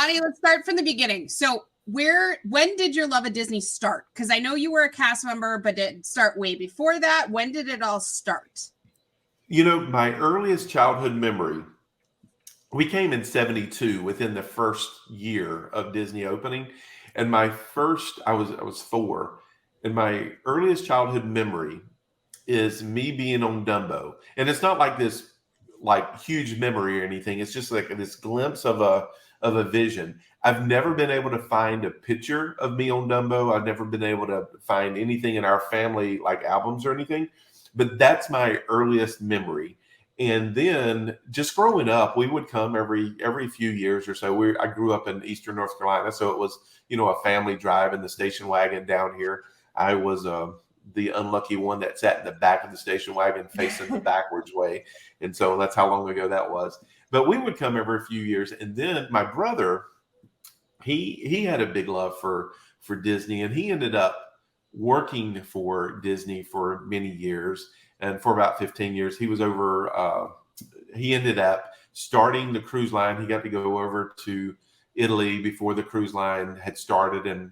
Bonnie, let's start from the beginning. So when did your love of Disney start? Because I know you were a cast member, but did it start way before that? When did it all start? My earliest childhood memory, we came in 72 within the first year of Disney opening. And I was 4. And my earliest childhood memory is me being on Dumbo. And it's not like this like huge memory or anything. It's just like this glimpse of a vision. I've never been able to find a picture of me on Dumbo. I've never been able to find anything in our family like albums or anything. But that's my earliest memory. And then just growing up, we would come every few years or so. I grew up in Eastern North Carolina, so it was a family drive in the station wagon down here. I was the unlucky one that sat in the back of the station wagon facing the backwards way. And so that's how long ago that was. But we would come every few years. And then my brother, he had a big love for Disney, and he ended up working for Disney for many years. And for about 15 years, he was over, he ended up starting the cruise line. He got to go over to Italy before the cruise line had started and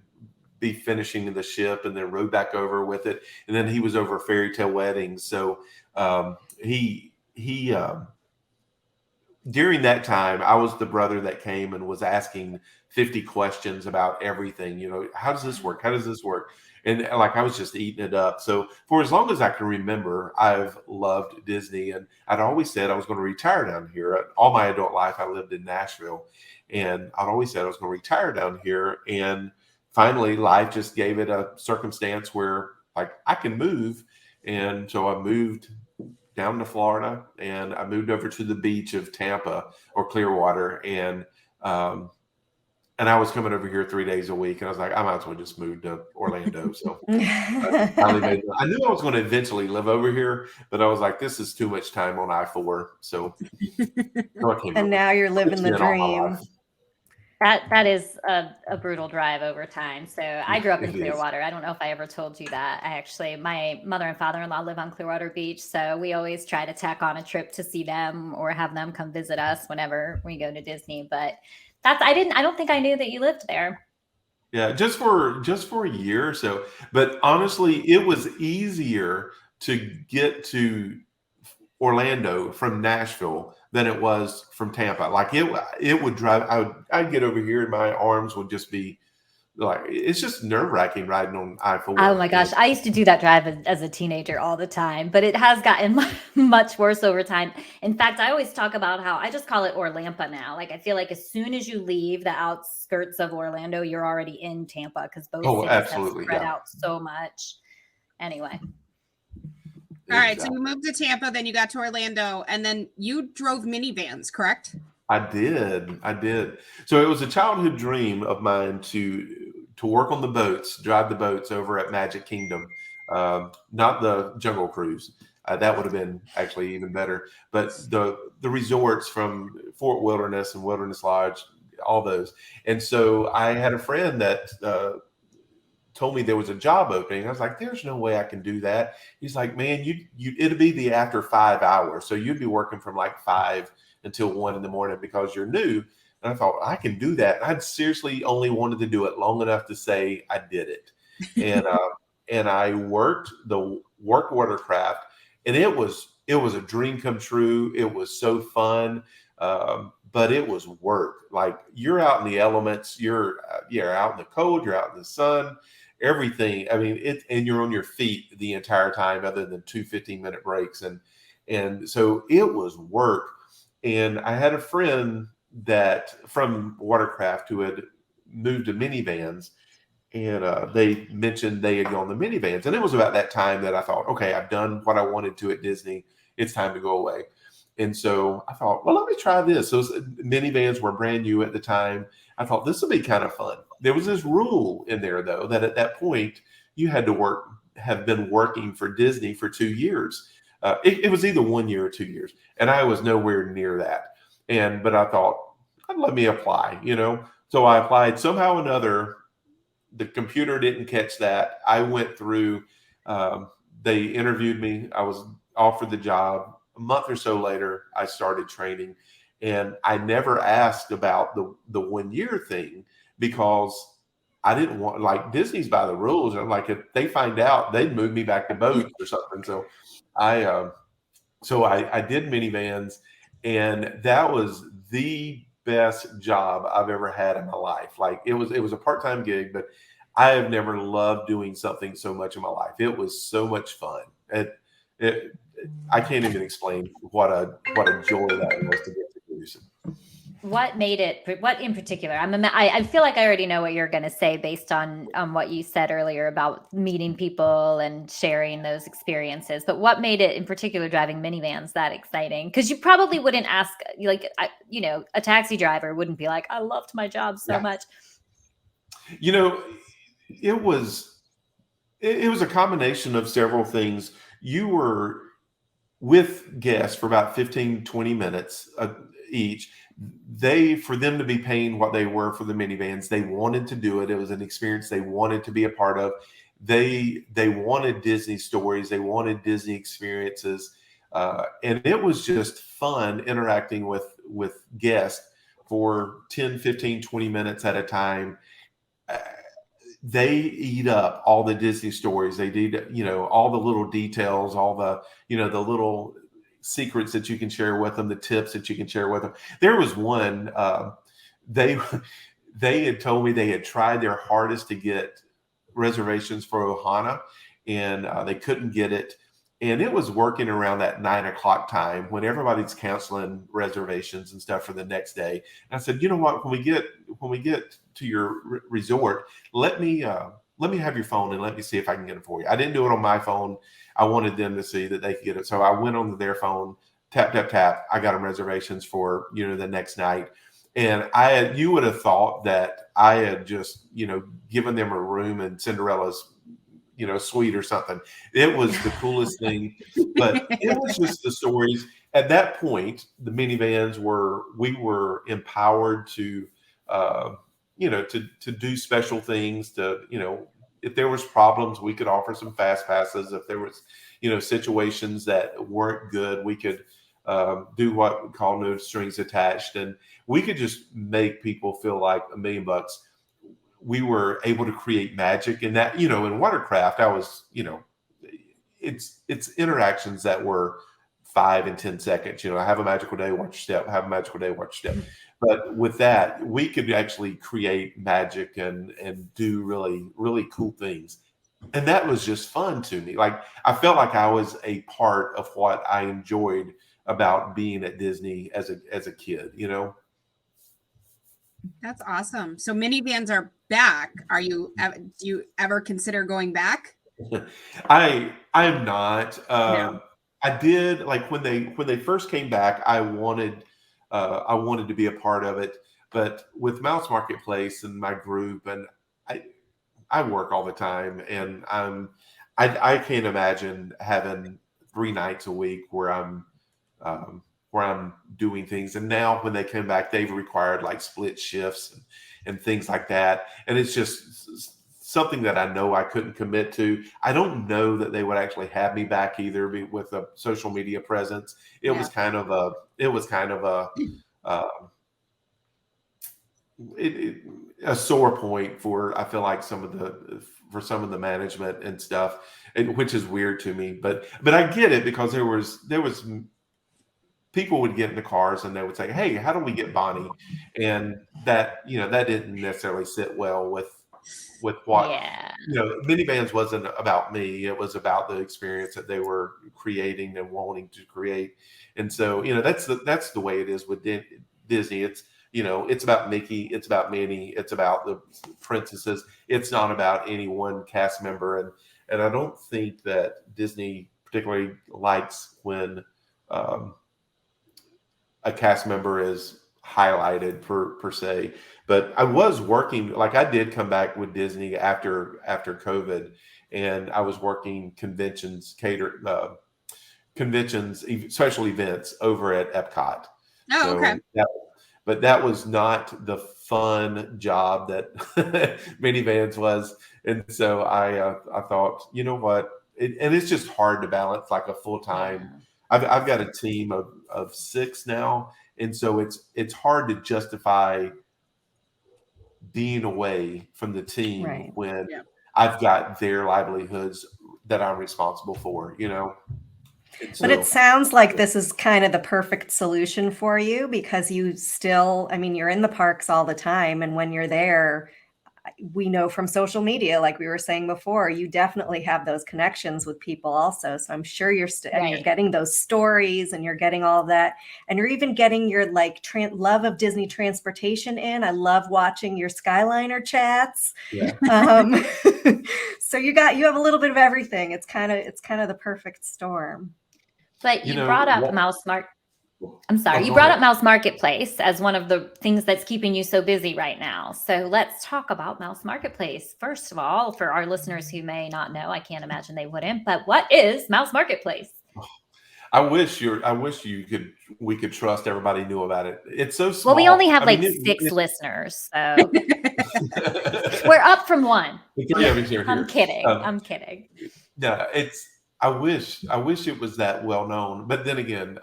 be finishing the ship, and then rode back over with it. And then he was over Fairy Tale Weddings. So he during that time, I was the brother that came and was asking 50 questions about everything. How does this work? How does this work? And like I was just eating it up. So for as long as I can remember, I've loved Disney, and I'd always said I was going to retire down here. All my adult life, I lived in Nashville, and I'd always said I was going to retire down here. And finally, life just gave it a circumstance where like I can move. And so I moved down to Florida, and I moved over to the beach of Tampa or Clearwater, and I was coming over here 3 days a week, and I was like, I might as well just move to Orlando. So I knew I was going to eventually live over here, but I was like, this is too much time on I-4. So and now you're living the dream. That is a brutal drive over time. So I grew up in Clearwater. I don't know if I ever told you that. My mother and father-in-law live on Clearwater Beach. So we always try to tack on a trip to see them or have them come visit us whenever we go to Disney. But I don't think I knew that you lived there. Yeah, just for a year or so. But honestly, it was easier to get to Orlando from Nashville than it was from Tampa. Like it would drive. I'd get over here and my arms would just be like, it's just nerve wracking riding on I-4. Oh my gosh, I used to do that drive as a teenager all the time, but it has gotten much worse over time. In fact, I always talk about how I just call it Orlampa now. Like I feel like as soon as you leave the outskirts of Orlando, you're already in Tampa because both cities have spread out so much. Anyway. All right, so you moved to Tampa, then you got to Orlando, and then you drove minivans, correct? I did. So it was a childhood dream of mine to work on the boats, drive the boats over at Magic Kingdom, not the Jungle Cruise. That would have been actually even better. But the resorts from Fort Wilderness and Wilderness Lodge, all those. And so I had a friend that told me there was a job opening. I was like, there's no way I can do that. He's like, man, it'll be the after 5 hours. So you'd be working from like 5 until 1 in the morning because you're new. And I thought, I can do that. I'd seriously only wanted to do it long enough to say I did it. And I worked watercraft, and it was a dream come true. It was so fun. But it was work. Like you're out in the elements, you're out in the cold, you're out in the sun, everything. I mean, and you're on your feet the entire time other than 2 15-minute breaks. And so it was work. And I had a friend that from watercraft who had moved to minivans, and they mentioned they had gone to minivans. And it was about that time that I thought, okay, I've done what I wanted to at Disney. It's time to go away. And so I thought, well, let me try this. Those minivans were brand new at the time. I thought this would be kind of fun. There was this rule in there, though, that at that point you had to have been working for Disney for 2 years. It was either 1 year or 2 years, and I was nowhere near that. But I thought, let me apply, So I applied. Somehow or another, the computer didn't catch that. I went through. They interviewed me. I was offered the job. A month or so later, I started training, And I never asked about the 1 year thing because I didn't want, like, Disney's by the rules. I'm like, if they find out, they'd move me back to boats or something. So I did minivans, and that was the best job I've ever had in my life. Like, it was a part-time gig, but I have never loved doing something so much in my life. It was so much fun. I can't even explain what a joy that was to get to do. What in particular? I feel like I already know what you're going to say based on what you said earlier about meeting people and sharing those experiences. But what made it in particular, driving minivans, that exciting? Because you probably wouldn't ask, like, a taxi driver wouldn't be like, I loved my job so much. It was a combination of several things. You were with guests for about 15, 20 minutes each. For them to be paying what they were for the minivans, they wanted to do it. It was an experience they wanted to be a part of. They wanted Disney stories. They wanted Disney experiences. And it was just fun interacting with guests for 10, 15, 20 minutes at a time. They eat up all the Disney stories. They did, all the little details, all the, the little secrets that you can share with them, the tips that you can share with them. There was one, they had told me they had tried their hardest to get reservations for Ohana, and they couldn't get it. And it was working around that 9 o'clock time when everybody's canceling reservations and stuff for the next day. And I said, you know what, when we get to your resort, let me have your phone and let me see if I can get it for you. I didn't do it on my phone. I wanted them to see that they could get it. So I went on their phone, tap, tap, tap. I got them reservations for, the next night. And you would have thought that I had just, given them a room in Cinderella's, suite or something. It was the coolest thing, but it was just the stories. At that point, the minivans we were empowered to, to do special things, to, if there was problems, we could offer some fast passes. If there was, situations that weren't good, we could do what we call no strings attached. And we could just make people feel like $1 million. We were able to create magic in that, in watercraft, I was, it's interactions that were 5 and 10 seconds. Have a magical day, watch your step, have a magical day, watch your step. But with that, we could actually create magic and do really, really cool things. And that was just fun to me. Like, I felt like I was a part of what I enjoyed about being at Disney as a kid, That's awesome. So minivans are back. Do you ever consider going back? I am not. No. I did, like, when they first came back, I wanted to be a part of it. But with Mouse Marketplace and my group, and I work all the time, and I can't imagine having 3 nights a week where I'm doing things. And now when they come back, they've required like split shifts and things like that. And it's just something that I know I couldn't commit to. I don't know that they would actually have me back either with a social media presence. It was kind of a sore point for, I feel like, some of the management and stuff, which is weird to me, but I get it, because there was people would get in the cars and they would say, hey, how do we get Bonnie? And that, that didn't necessarily sit well with what, minivans wasn't about me. It was about the experience that they were creating and wanting to create. And so, that's the way it is with Disney. It's, it's about Mickey, it's about Minnie, it's about the princesses. It's not about any one cast member. And I don't think that Disney particularly likes when a cast member is highlighted per se. But I was working, like, I did come back with Disney after COVID, and I was working conventions, special events over at Epcot. Oh, okay. But that was not the fun job that minivans was. And so I thought, you know what? And it's just hard to balance like a full-time. I've got a team of 6 now, And so it's hard to justify being away from the team Right. when I've got their livelihoods that I'm responsible for, you know. But it sounds like this is kind of the perfect solution for you, because you still, I mean, you're in the parks all the time. And when you're there, we know from social media, like we were saying before, you definitely have those connections with people also. So I'm sure you're and you're getting those stories, and you're getting all that. And you're even getting your like love of Disney transportation in. I love watching your Skyliner chats. Yeah. So you have a little bit of everything. It's kind of the perfect storm. But you brought up Mouse Market. I'm sorry, you brought up Mouse Marketplace as one of the things that's keeping you so busy right now. So let's talk about Mouse Marketplace. First of all, for our listeners who may not know, I can't imagine they wouldn't, but what is Mouse Marketplace? I wish we could trust everybody knew about it. It's so small. Well, we only have six listeners, so we're up from one. I'm kidding. I'm kidding. Yeah, I wish it was that well known, but then again,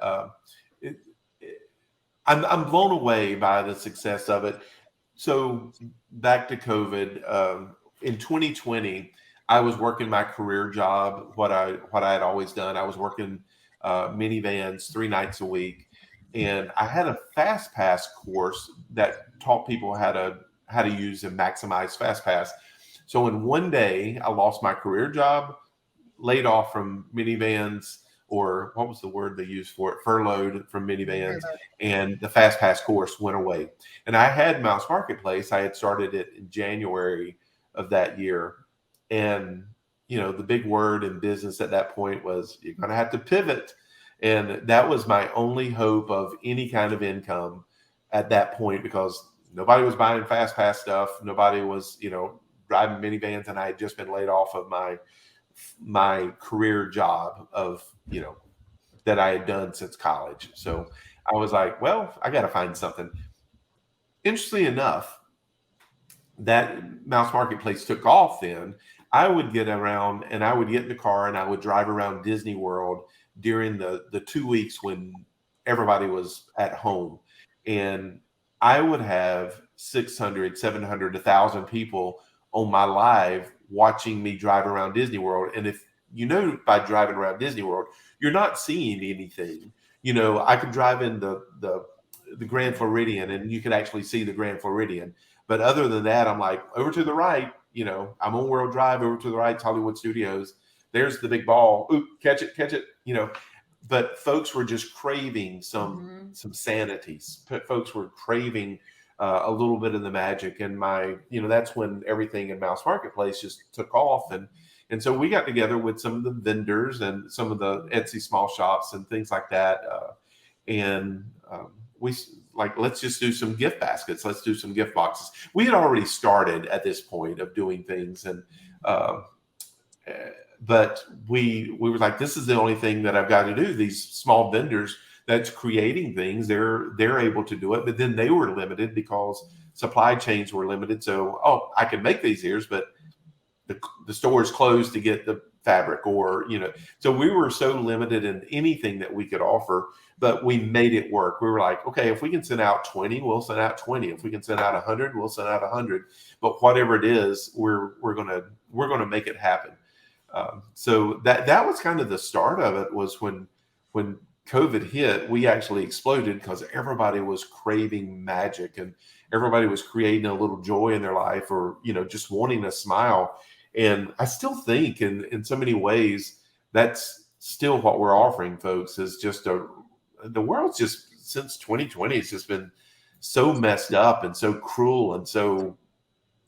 I'm blown away by the success of it. So back to COVID, in 2020, I was working my career job, what I had always done. I was working minivans 3 nights a week, and I had a FastPass course that taught people how to use and maximize FastPass. So in one day, I lost my career job, laid off from minivans, or what was the word they used for it? Furloughed from minivans, and the FastPass course went away. And I had Mouse Marketplace. I had started it in January of that year. And, you know, the big word in business at that point was you're going to have to pivot. And that was my only hope of any kind of income at that point, because nobody was buying FastPass stuff. Nobody was, you know, driving minivans, and I had just been laid off of my career job of, you know, that I had done since college. So I was like, well, I got to find something. Interestingly enough, that Mouse Marketplace took off. Then I would get around, and I would get in the car, and I would drive around Disney World during the 2 weeks when everybody was at home. And I would have 600, 700, 1,000 people on my live watching me drive around Disney World. And if you know, by driving around Disney World, you're not seeing anything. You know, I could drive in the Grand Floridian, and you could actually see the Grand Floridian. But other than that, I'm like, over to the right, you know, I'm on World Drive, over to the right, Hollywood Studios. There's the big ball. Ooh, catch it, you know. But folks were just craving some sanity. Folks were craving a little bit of the magic. And that's when everything in Mouse Marketplace just took off. And so we got together with some of the vendors and some of the Etsy small shops and things like that. We let's just do some gift baskets. Let's do some gift boxes. We had already started at this point of doing things. But we were like, this is the only thing that I've got to do. These small vendors that's creating things, they're able to do it, but then they were limited because supply chains were limited. So, I can make these ears, but the store is closed to get the fabric, or, you know, so we were so limited in anything that we could offer, but we made it work. We were like, okay, if we can send out 20, we'll send out 20. If we can send out 100, we'll send out 100. But whatever it is, we're gonna make it happen. So that was kind of the start of it. Was when COVID hit, we actually exploded because everybody was craving magic, and everybody was creating a little joy in their life, or, you know, just wanting a smile. And I still think in so many ways, that's still what we're offering folks, is just the world's just, since 2020, it's just been so messed up and so cruel and so,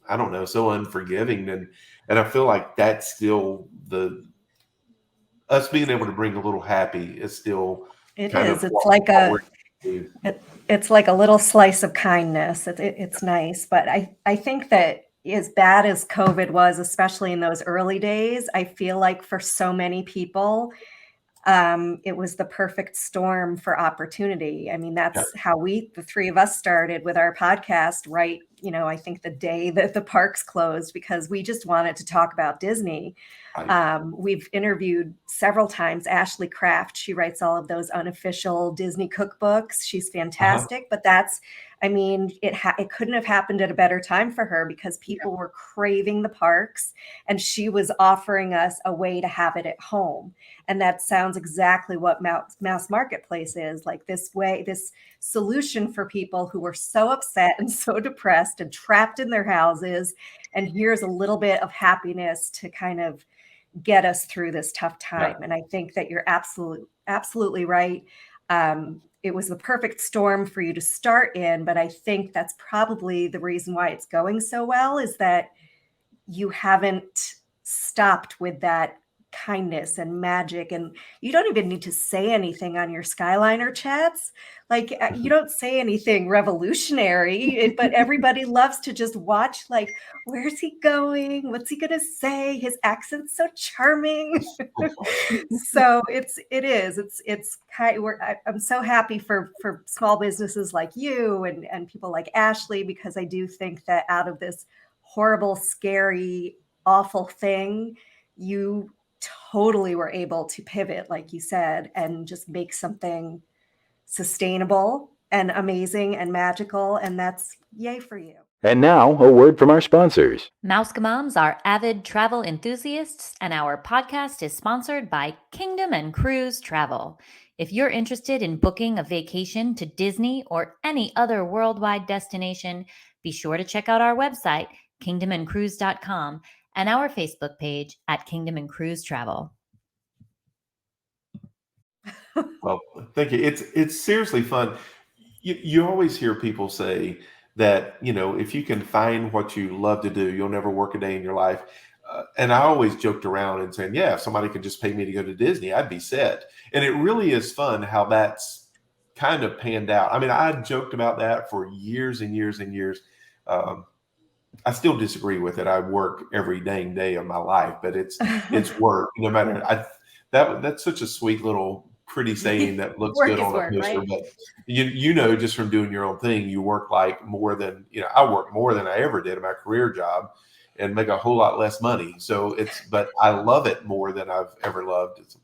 I don't know, so unforgiving. And I feel like that's still us being able to bring a little happy is still. It is. It's like a little slice of kindness. It's nice. But I think that as bad as COVID was, especially in those early days, I feel like for so many people, it was the perfect storm for opportunity. I mean, that's Yeah. how the three of us started with our podcast, right? I think the day that the parks closed, because we just wanted to talk about Disney. Right. We've interviewed several times Ashley Kraft. She writes all of those unofficial Disney cookbooks. She's fantastic, but it couldn't have happened at a better time for her, because people were craving the parks and she was offering us a way to have it at home. And that sounds exactly what Mouse Marketplace is, like this solution for people who were so upset and so depressed and trapped in their houses. And here's a little bit of happiness to kind of get us through this tough time. Yeah. And I think that you're absolutely right. It was the perfect storm for you to start in, but I think that's probably the reason why it's going so well, is that you haven't stopped with that kindness and magic, and you don't even need to say anything on your Skyliner chats. Like you don't say anything revolutionary, but everybody loves to just watch, like, where's he going, what's he gonna say, his accent's so charming. So I'm so happy for small businesses like you and people like Ashley, because I do think that out of this horrible, scary, awful thing, you totally were able to pivot, like you said, and just make something sustainable and amazing and magical. And that's yay for you. And now, a word from our sponsors. Mouscamoms are avid travel enthusiasts, and our podcast is sponsored by Kingdom and Cruise Travel. If you're interested in booking a vacation to Disney or any other worldwide destination, be sure to check out our website, kingdomandcruise.com, and our Facebook page at Kingdom and Cruise Travel. Well, thank you. It's seriously fun. You always hear people say that, if you can find what you love to do, you'll never work a day in your life. And I always joked around and saying, yeah, if somebody could just pay me to go to Disney, I'd be set. And it really is fun how that's kind of panned out. I mean, I joked about that for years and years and years. I still disagree with it. I work every dang day of my life, but it's work. No matter. That's such a sweet little pretty saying that looks Work good is on work, a poster, right? but just from doing your own thing, you work like more than I work more than I ever did in my career job, and make a whole lot less money. So but I love it more than I've ever loved it.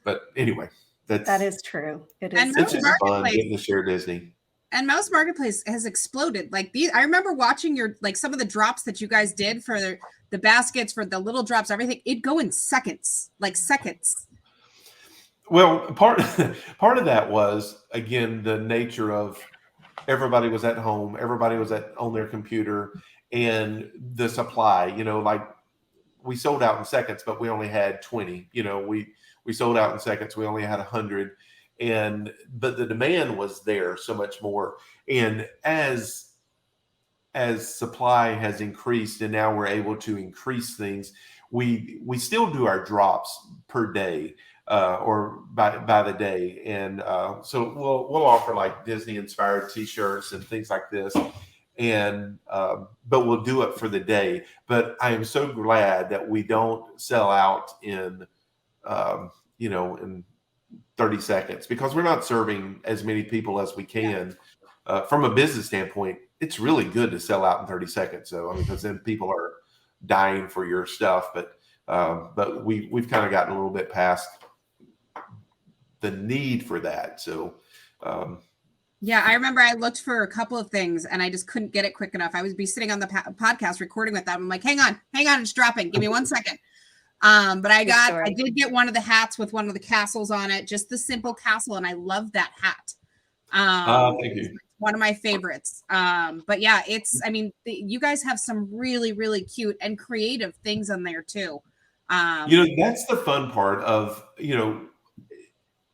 But anyway, That is true. It is. And it's just fun Marketplace- getting to share Disney. And Mouse Marketplace has exploded. Like I remember watching some of the drops that you guys did for the baskets, for the little drops, everything. It'd go in seconds, like seconds. Well, part of that was, again, the nature of everybody was at home, everybody was on their computer, and the supply. Like we sold out in seconds, but we only had 20. We sold out in seconds, we only had 100. But the demand was there so much more. And as supply has increased, and now we're able to increase things, we still do our drops per day, or by the day. And so we'll offer like Disney inspired t-shirts and things like this. And but we'll do it for the day. But I am so glad that we don't sell out in 30 seconds, because we're not serving as many people as we can. From a business standpoint, it's really good to sell out in 30 seconds. So, because then people are dying for your stuff. But we've kind of gotten a little bit past the need for that. So, yeah, I remember I looked for a couple of things and I just couldn't get it quick enough. I would be sitting on the podcast recording with them. I'm like, hang on, it's dropping. Give me 1 second. But I did get one of the hats with one of the castles on it, just the simple castle, and I love that hat. thank you. One of my favorites. But yeah, you guys have some really, really cute and creative things on there too. That's the fun part of,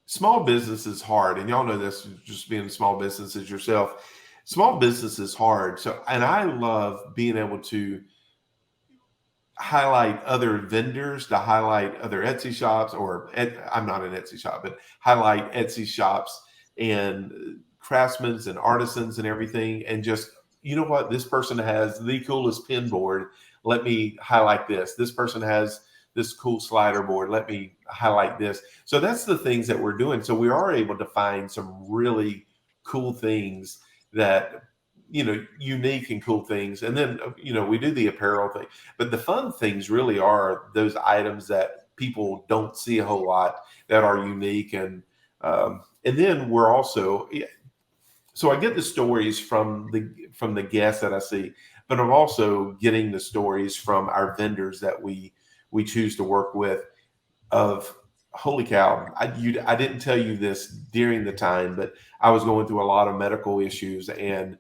small business is hard, and y'all know this, just being small businesses yourself. Small business is hard. So, and I love being able to highlight other vendors, to highlight other Etsy shops, I'm not an Etsy shop, but highlight Etsy shops and craftsmen and artisans and everything. And just, what, this person has the coolest pin board. Let me highlight this. This person has this cool slider board. Let me highlight this. So that's the things that we're doing. So we are able to find some really cool things that, unique and cool things. And then, we do the apparel thing, but the fun things really are those items that people don't see a whole lot that are unique. And then we're also, so I get the stories from the guests that I see, but I'm also getting the stories from our vendors that we choose to work with of, holy cow, I didn't tell you this during the time, but I was going through a lot of medical issues, and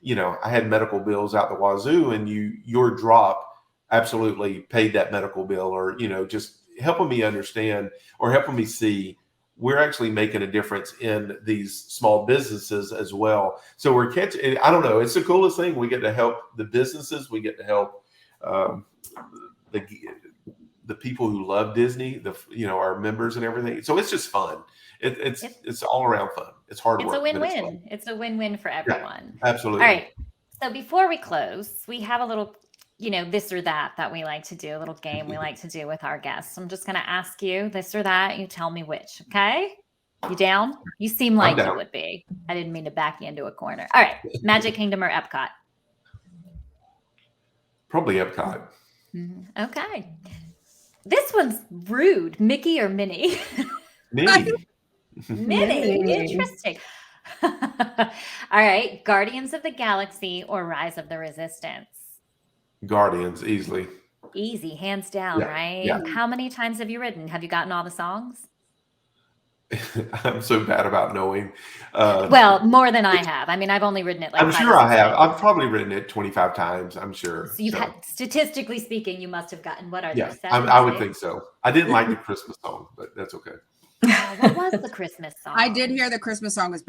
I had medical bills out the wazoo, and your drop absolutely paid that medical bill, or just helping me understand or helping me see we're actually making a difference in these small businesses as well. So we're catching, I don't know, it's the coolest thing. We get to help the businesses. We get to help the people who love Disney, our members and everything. So it's just fun. It's all around fun. It's hard work. It's a win-win. It's a win-win for everyone. Yeah, absolutely. All right. So before we close, we have a little, this or that we like to do, a little game we like to do with our guests. I'm just going to ask you this or that. You tell me which. Okay. You down? You seem like you would be. I didn't mean to back you into a corner. All right. Magic Kingdom or Epcot? Probably Epcot. Okay. This one's rude. Mickey or Minnie? Minnie. Minnie. Interesting. All right. Guardians of the Galaxy or Rise of the Resistance? Guardians, easily. Easy, hands down, right? Yeah. How many times have you ridden? Have you gotten all the songs? I'm so bad about knowing. Well, more than I have. I mean, I've only ridden it like I'm sure I have. I've probably ridden it 25 times, I'm sure. So you've had, statistically speaking, you must have gotten, what are yeah, there? 7, I would think so. I didn't like the Christmas song, but that's okay. What was the Christmas song? I did hear the Christmas song was